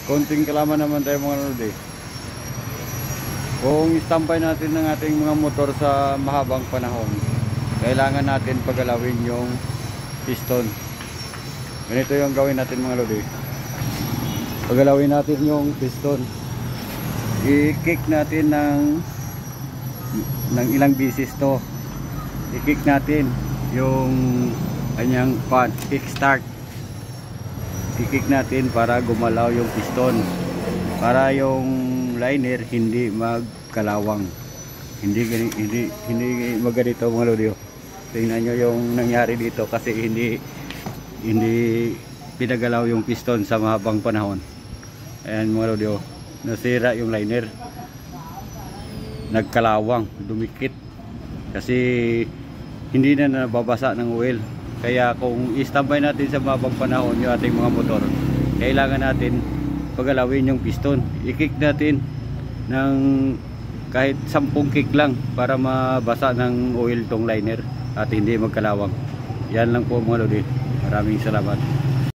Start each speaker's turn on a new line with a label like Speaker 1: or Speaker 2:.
Speaker 1: konting kalaman naman tayo mga lodi. Kung istampay natin ng ating mga motor sa mahabang panahon, kailangan natin pagalawin yung piston. Ganito yung gawin natin mga lodi. Pagalawin natin yung piston. I-kick natin ng ilang bisis to. I-kick natin yung kanyang kick start. I-kick natin para gumalaw yung piston, para yung liner hindi magkalawang, hindi magganito mga lodi. Tingnan nyo yung nangyari dito kasi hindi pinagalaw yung piston sa mahabang panahon. Ayan mga lodi, nasira yung liner, nagkalawang, dumikit kasi hindi na nababasa ng oil. Kaya kung i-standby natin sa mahabang panahon yung ating mga motor, kailangan natin pagalawin yung piston. I-kick natin ng kahit 10 kick lang para mabasa ng oil tong liner at hindi magkalawang. Yan lang po mga lodi. Maraming salamat.